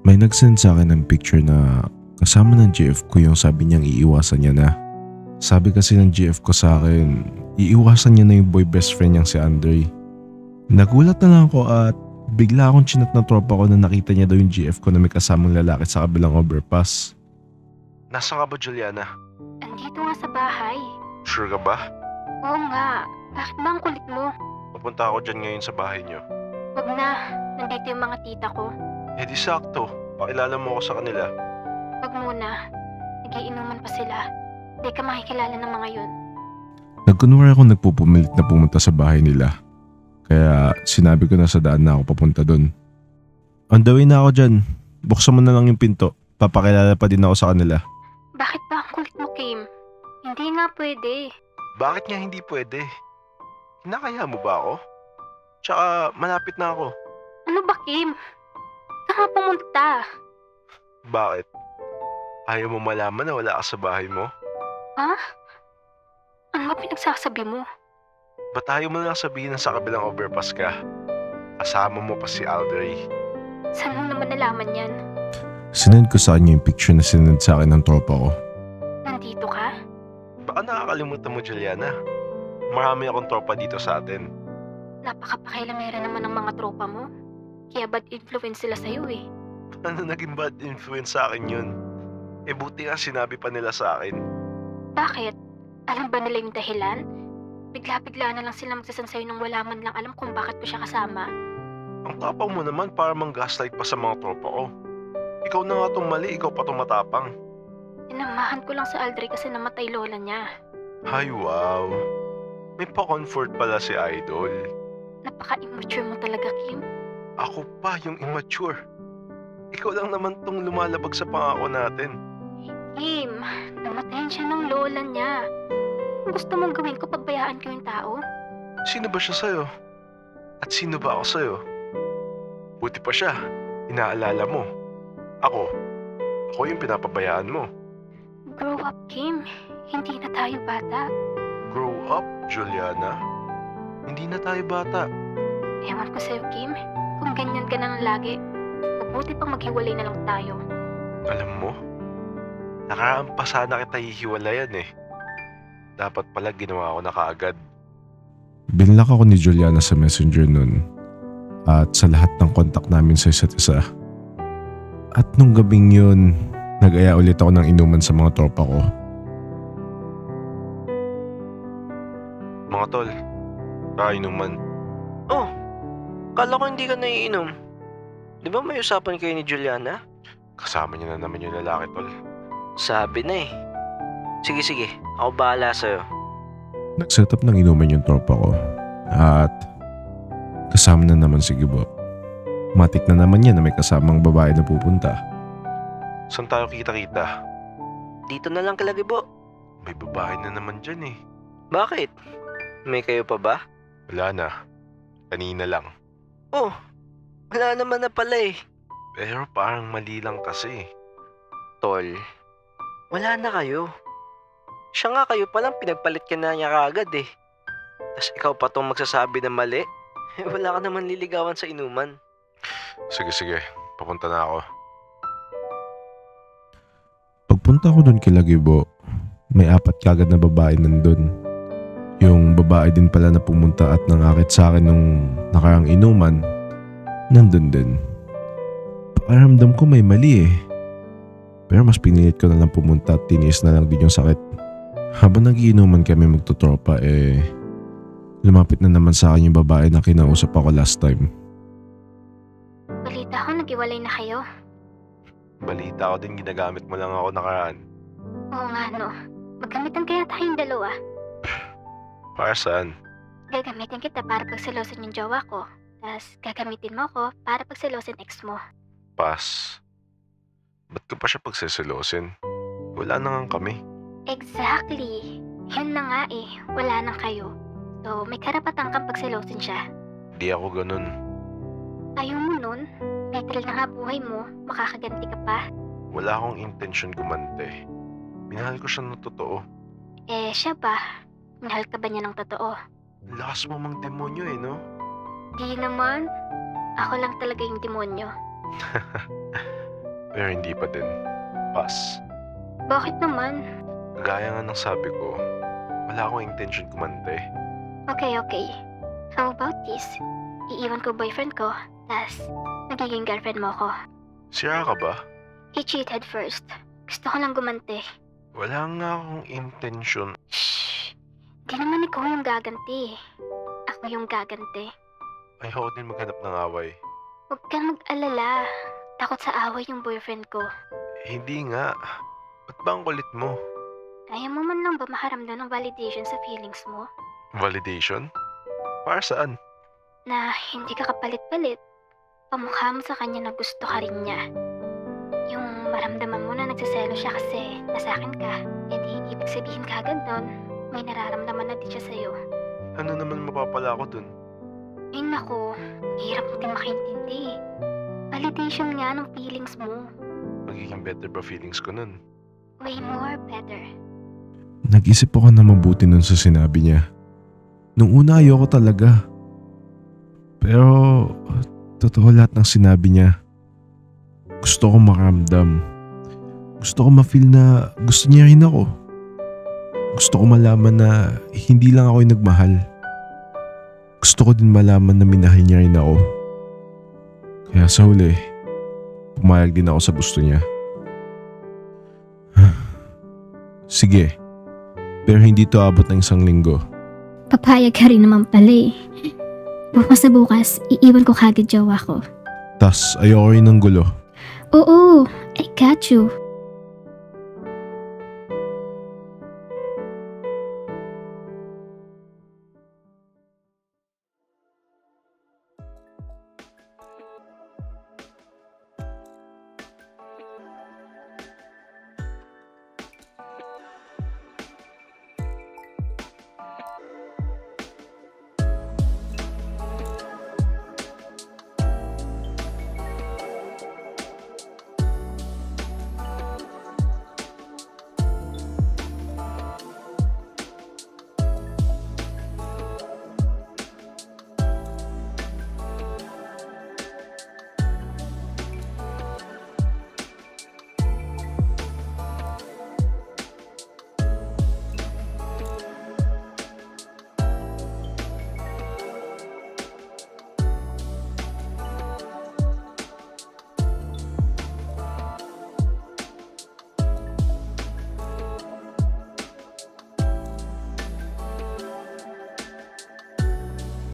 May nag-send sa akin ng picture na kasama ng GF ko yung sabi niyang iiwasan niya na. Sabi kasi ng GF ko sa akin, iiwasan niya na yung boy best friend niyang si Andre. Nagulat na lang ako at bigla akong chinat ng tropa ko na nakita niya daw yung GF ko na may kasamang lalaki sa kabilang overpass. Nasaan ka ba, Juliana? Andito nga sa bahay. Sure ka ba? Oo nga. Bakit ba ang kulit mo? Papunta ako dyan ngayon sa bahay niyo. Wag na. Nandito yung mga tita ko. Eh di sakto, pakilala mo ako sa kanila. Wag muna. Nagiinuman pa sila. Di ka makikilala ng mga yun. Nagkunwari ako nagpupumilit na pumunta sa bahay nila. Kaya sinabi ko na sa daan na ako papunta doon. On the way na ako dyan. Buksan mo na lang yung pinto. Papakilala pa din ako sa kanila. Bakit ba ang kulit mo, Kim? Hindi nga pwede. Bakit nga hindi pwede? Kinakaya mo ba ako? Tsaka malapit na ako. Ano ba, Kim? Saan ka pumunta? Bakit? Ayaw mo malaman na wala ka sa bahay mo? Ha? Ano ba pinagsasabi mo? Ba't ayaw mo lang sabihin na sa kabilang overpass ka? Kasama mo pa si Aldray. Saan mo naman nalaman yan? Sinend ko sa kanya yung picture na sinend sa akin ng tropa ko. Nandito ka? Baka nakakalimutan mo, Juliana. Marami akong tropa dito sa atin. Napakapakilamera naman ng mga tropa mo. Kaya bad influence sila sa'yo eh. Ano naging bad influence sa akin yun? Eh buti nga sinabi pa nila sa akin. Bakit? Alam ba nila yung dahilan? Bigla-bigla na lang sila magsasan sa'yo nang wala man lang alam kung bakit ko siya kasama. Ang tapang mo naman para mang-gaslight pa sa mga tropa ko. Ikaw na nga itong mali, ikaw pa itong matapang. Sinamahan ko lang sa Aldray kasi namatay lola niya. Ay wow, may pa-comfort pala si Idol. Napaka-immature mo talaga, Kim. Ako pa yung immature. Ikaw lang naman tong lumalabag sa pangako natin. Kim, namatayan siya ng lola niya. Kung gusto mong gawin ko, pagbayaan ko yung tao. Sino ba siya sa'yo? At sino ba ako sa'yo? Buti pa siya, inaalala mo. Ako yung pinapabayaan mo. Grow up, Kim. Hindi na tayo bata. Grow up, Juliana? Hindi na tayo bata. Ewan ko sa'yo, Kim. Kung ganyan ka na lagi, mabuti pang maghiwalay na lang tayo. Alam mo, nakaraan pa sana kita hihiwalayan eh. Dapat pala ginawa ko na kaagad. Binlock ako ni Juliana sa messenger nun at sa lahat ng kontak namin sa isa't isa. At nung gabing yun, nag-aya ulit ako ng inuman sa mga tropa ko. Mga tol, inuman. Oh, kala ko hindi ka naiinom. Di ba may usapan kayo ni Juliana? Kasama niya na naman yung lalaki, tol. Sabi na eh. Sige, ako bahala sa'yo. Nag-set up ng inuman yung tropa ko. At kasama na naman si Gibo. Matik na naman yan na may kasamang babae na pupunta. Saan tayo kita-kita? Dito na lang Kalagibo. May babae na naman dyan eh. Bakit? May kayo pa ba? Wala na. Kanina lang. Oh, wala naman na pala eh. Pero parang mali lang kasi. Tol, wala na kayo. Siya nga kayo palang pinagpalit ka na niya kaagad eh. Tas ikaw pa tong magsasabi na mali? Wala ka naman liligawan sa inuman. Sige. Papunta na ako. Pagpunta ko dun kila Gibo, may 4 kagad na babae nandun. Yung babae din pala na pumunta at nangakit sa akin nung nakarang inuman, nandun din. Pakiramdam ko may mali eh. Pero mas pinilit ko na lang pumunta at tiniis na lang din yung sakit. Habang nagiinuman kami magtutropa lumapit na naman sa akin yung babae na kinausap ako last time. Balita ko, nag-iwalay na kayo. Balita ko din ginagamit mo lang ako nakaraan. Oo nga no. Magkamitan kaya tayong dalawa. Para saan? Gagamitin kita para pagselosin yung jowa ko. Tapos gagamitin mo ko para pagselosin ex mo. Pass. Ba't ko pa siya pagseselosin? Wala na nga kami. Exactly. Yun na nga eh. Wala na kayo. So may karapatan kang pagselosin siya. Di ako ganun. Ayaw mo nun? Betril na nga buhay mo. Makakaganti ka pa. Wala akong intensyon gumante. Minahal ko siya ng totoo. Eh siya ba? Minahal ka ba niya ng totoo? Lakas mo mang demonyo eh, no? Di naman. Ako lang talaga yung demonyo. Pero hindi pa din. Pass. Bakit naman? Gaya nga ng sabi ko, wala akong intention kumante. Okay. How about this? Iiwan ko boyfriend ko, tas nagiging girlfriend mo ko. Sira ka ba? He cheated first. Gusto ko lang gumante. Wala nga akong intention. Shh! Di naman ikaw yung gaganti. Ako yung gaganti. Ayoko din maghanap ng away. Huwag kang mag-alala. Takot sa away yung boyfriend ko. Hindi nga. Ba't ba ang kulit mo? Ayaw mo man lang ba makaramdam ng validation sa feelings mo? Validation? Para saan? Na hindi ka kapalit-palit. Pamukha mo sa kanya na gusto ka rin niya. Yung maramdaman mo na nagsaselo siya kasi nasa akin ka. E di ibig sabihin kagad nun, may nararamdaman na di siya sa'yo. Ano naman mapapala ko dun? Ay naku, hirap mo din makaintindi. Validation nga ng feelings mo. Magiging better ba feelings ko nun? Way more better. Nag-isip ako na mabuti nun sa sinabi niya. Nung una ayoko talaga. Pero totoo lahat ng sinabi niya. Gusto ko makaramdam. Gusto ko ma-feel na gusto niya rin ako. Gusto ko malaman na hindi lang ako yung nagmahal. Gusto ko din malaman na minahal niya rin ako. Kaya sa huli, pumayag din ako sa gusto niya. Sige, pero hindi to abot ng 1 linggo. Papayag ka rin naman pala eh. Bukas na bukas, iiwan ko kagad jowa ko. Tas ayoko rin ng gulo. Oo, I got you.